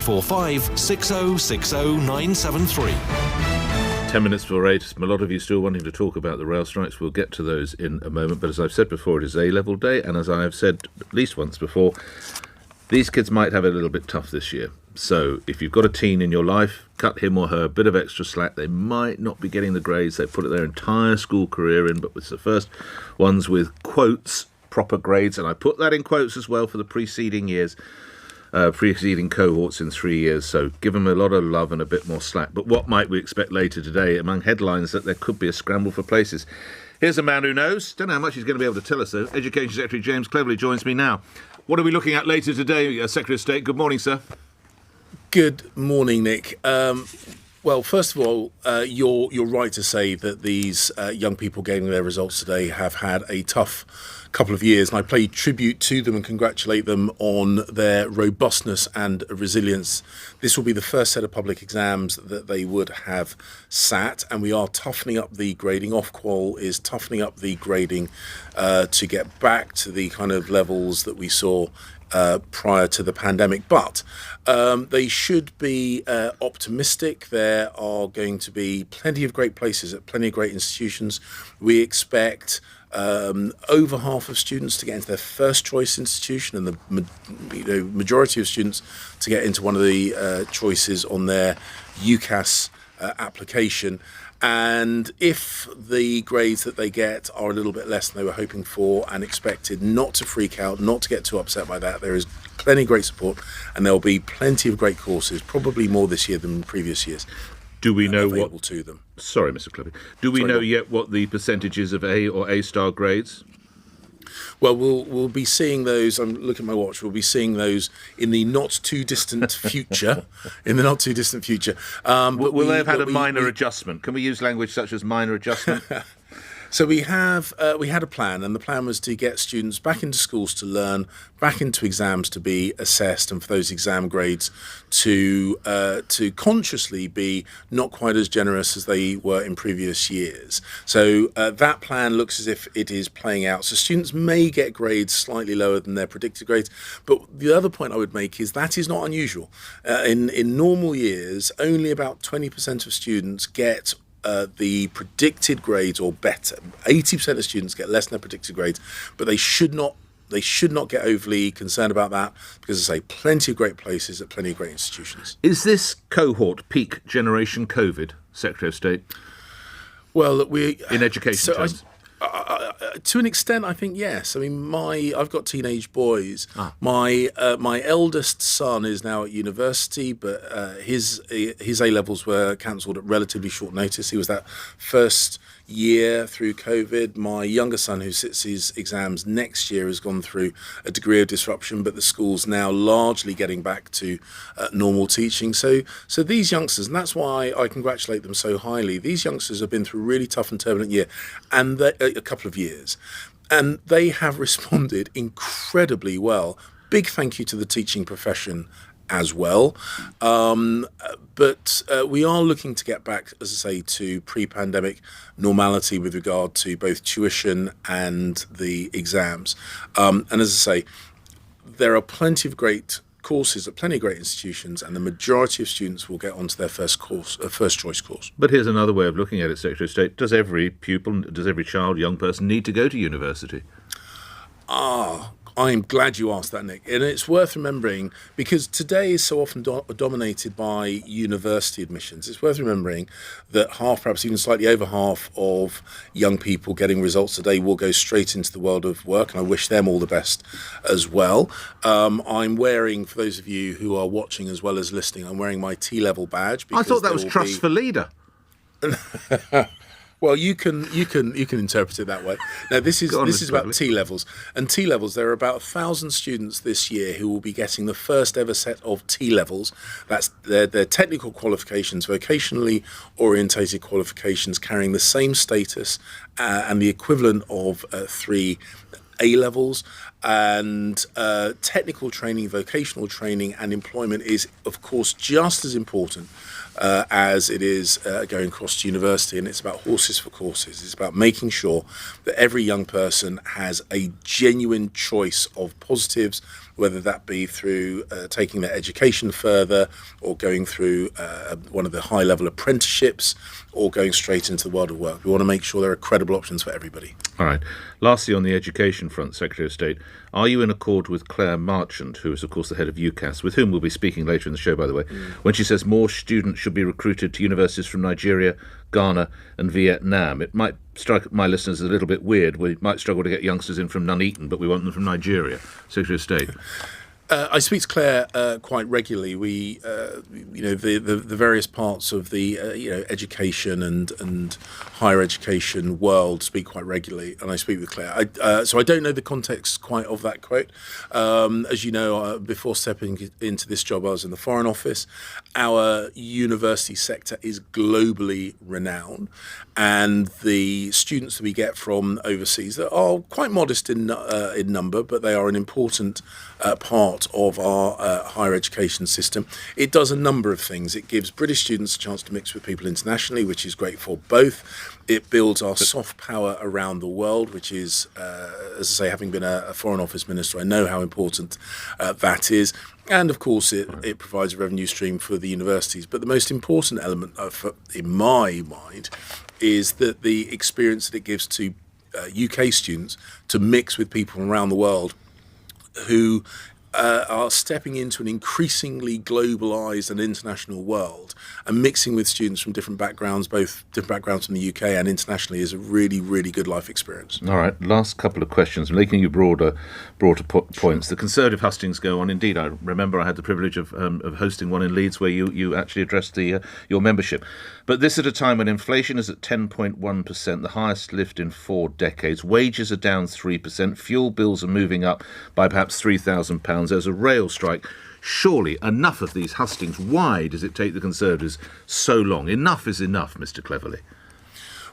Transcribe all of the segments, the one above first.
045 6060 973. 10 minutes before 8. A lot of you still wanting to talk about the rail strikes. We'll get to those in a moment. But as I've said before, it is A-level day. And as I have said at least once before, these kids might have it a little bit tough this year. So if you've got a teen in your life, cut him or her a bit of extra slack. They might not be getting the grades they put their entire school career in, but it's the first ones with, quotes, proper grades. And I put that in quotes as well for the preceding years. Preceding cohorts in 3 years, so give them a lot of love and a bit more slack. But what might we expect later today? Among headlines that there could be a scramble for places. Here's a man who knows. Don't know how much he's going to be able to tell us, though. Education Secretary James Cleverly joins me now. What are we looking at later today, Secretary of State? Good morning, sir. Good morning, Nick. Well, first of all, you're right to say that these young people getting their results today have had a tough couple of years, and I pay tribute to them and congratulate them on their robustness and resilience. This will be the first set of public exams that they would have sat, and we are toughening up the grading. Ofqual is toughening up the grading to get back to the kind of levels that we saw prior to the pandemic, but they should be optimistic. There are going to be plenty of great places at plenty of great institutions. We expect over half of students to get into their first choice institution, and the majority of students to get into one of the choices on their UCAS application. And if the grades that they get are a little bit less than they were hoping for and expected, not to freak out, not to get too upset by that. There is plenty of great support, and there will be plenty of great courses, probably more this year than previous years. Do we know available what? To them. Sorry, Mr. Cleverly. Do we know yet what the percentages of A or A-star grades? Well, we'll be seeing those. I'm looking at my watch. We'll be seeing those in the not too distant future. But will they have had a minor adjustment? Can we use language such as minor adjustment? So we had a plan, and the plan was to get students back into schools to learn, back into exams to be assessed, and for those exam grades to consciously be not quite as generous as they were in previous years. So that plan looks as if it is playing out. So students may get grades slightly lower than their predicted grades, but the other point I would make is that is not unusual. In normal years, only about 20% of students get the predicted grades or better. 80% of students get less than their predicted grades, but they should not get overly concerned about that, because I say plenty of great places at plenty of great institutions. Is this cohort peak generation COVID, Secretary of State? Well, in education terms. To an extent, I think yes. I mean, I've got teenage boys. My eldest son is now at university, but his A-levels were cancelled at relatively short notice. He was that first year through COVID. My younger son, who sits his exams next year, has gone through a degree of disruption, but the school's now largely getting back to normal teaching. So these youngsters, and that's why I congratulate them so highly, these youngsters have been through a really tough and turbulent year, and a couple of years, and they have responded incredibly well. Big thank you to the teaching profession as well. But we are looking to get back, as I say, to pre-pandemic normality with regard to both tuition and the exams. And as I say, there are plenty of great courses at plenty of great institutions, and the majority of students will get onto their first choice course. But here's another way of looking at it, Secretary of State. Does every pupil, does every child, young person need to go to university? I'm glad you asked that, Nick. And it's worth remembering, because today is so often dominated by university admissions. It's worth remembering that half, perhaps even slightly over half of young people getting results today will go straight into the world of work, and I wish them all the best as well. I'm wearing, for those of you who are watching as well as listening, I'm wearing my T-level badge. I thought that was Trust for Leader. Well, you can interpret it that way. Now, this is about T-levels. And T-levels, there are about 1,000 students this year who will be getting the first ever set of T-levels. That's their technical qualifications, vocationally orientated qualifications, carrying the same status and the equivalent of 3 A-levels. And technical training, vocational training, and employment is, of course, just as important as it is going across to university. And it's about horses for courses. It's about making sure that every young person has a genuine choice of positives, whether that be through taking their education further, or going through one of the high-level apprenticeships, or going straight into the world of work. We want to make sure there are credible options for everybody. All right. Lastly, on the education front, Secretary of State, are you in accord with Claire Marchant, who is, of course, the head of UCAS, with whom we'll be speaking later in the show, by the way, when she says more students should be recruited to universities from Nigeria, Ghana and Vietnam? It might strike my listeners as a little bit weird. We might struggle to get youngsters in from Nuneaton, but we want them from Nigeria. Secretary of State. I speak to Claire quite regularly. We, the various parts of the, education and higher education world speak quite regularly, and I speak with Claire. So I don't know the context quite of that quote. As you know, before stepping into this job, I was in the Foreign Office. Our university sector is globally renowned, and the students that we get from overseas are quite modest in number, but they are an important part of our higher education system. It does a number of things. It gives British students a chance to mix with people internationally, which is great for both. It builds our soft power around the world, which is, as I say, having been a Foreign Office minister, I know how important that is. And of course, it provides a revenue stream for the universities. But the most important element, in my mind, is that the experience that it gives to UK students to mix with people from around the world who are stepping into an increasingly globalised and international world, and mixing with students from different backgrounds, both different backgrounds from the UK and internationally, is a really, really good life experience. All right, last couple of questions. Making you broader points. The Conservative hustings go on. Indeed, I remember I had the privilege of hosting one in Leeds where you actually addressed your membership. But this at a time when inflation is at 10.1%, the highest lift in 4 decades. Wages are down 3%. Fuel bills are moving up by perhaps £3,000. There's a rail strike. Surely enough of these hustings. Why does it take the Conservatives so long? Enough is enough, Mr. Cleverly.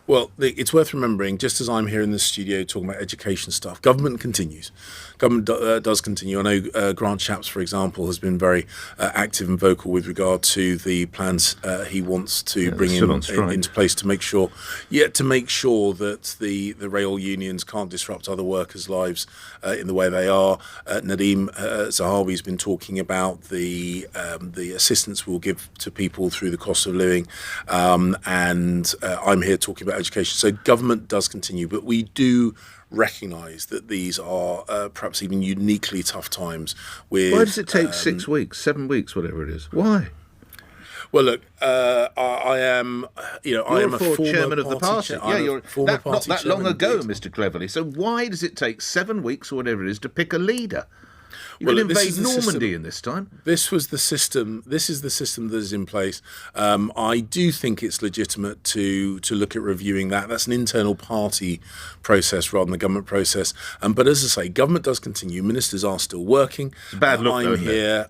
Well, it's worth remembering, just as I'm here in the studio talking about education stuff, government continues. Government does continue. I know Grant Shapps, for example, has been very active and vocal with regard to the plans he wants to bring into place to make sure that the rail unions can't disrupt other workers' lives in the way they are. Nadeem Zahawi's been talking about the assistance we'll give to people through the cost of living, and I'm here talking about education. So government does continue, but we do recognise that these are perhaps even uniquely tough times. Why does it take 6 weeks, 7 weeks, whatever it is? Why? Well, look, I am, I am a former chairman of the party. You're not that long ago, Mr. Cleverly. So why does it take 7 weeks or whatever it is to pick a leader? You can invade Normandy in this time. This was the system. This is the system that is in place. I do think it's legitimate to look at reviewing that. That's an internal party process rather than a government process. But as I say, government does continue. Ministers are still working. It's a bad look.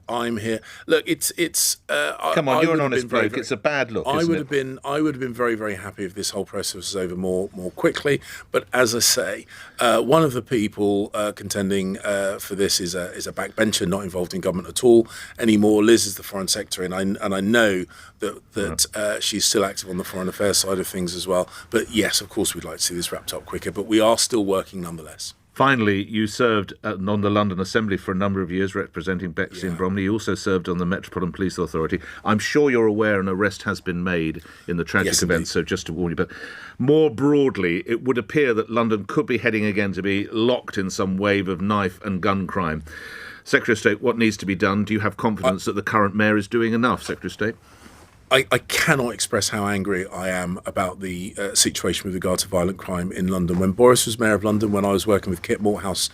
I'm here. Look, it's. Come on, you're an honest bloke. It's a bad look. I would have been very, very happy if this whole process was over more quickly. But as I say, one of the people contending for this is a backbencher, not involved in government at all anymore. Liz is the Foreign Secretary, and I know that she's still active on the foreign affairs side of things as well. But yes, of course, we'd like to see this wrapped up quicker, but we are still working nonetheless. Finally, you served on the London Assembly for a number of years, representing Bexley and Bromley. You also served on the Metropolitan Police Authority. I'm sure you're aware an arrest has been made in the tragic event, so just to warn you. But more broadly, it would appear that London could be heading again to be locked in some wave of knife and gun crime. Secretary of State, what needs to be done? Do you have confidence that the current mayor is doing enough, Secretary of State? I cannot express how angry I am about the situation with regard to violent crime in London. When Boris was Mayor of London, when I was working with Kit Morehouse,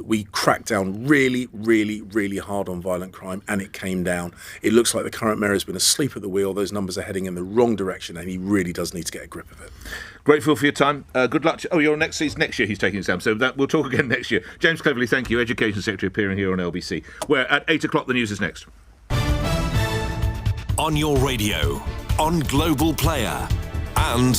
we cracked down really, really, really hard on violent crime, and it came down. It looks like the current mayor has been asleep at the wheel. Those numbers are heading in the wrong direction, and he really does need to get a grip of it. Grateful for your time. Good luck. You're next season. Next year he's taking exams, so we'll talk again next year. James Cleverly, thank you. Education Secretary appearing here on LBC. Where at 8 o'clock the news is next. On your radio, on Global Player, and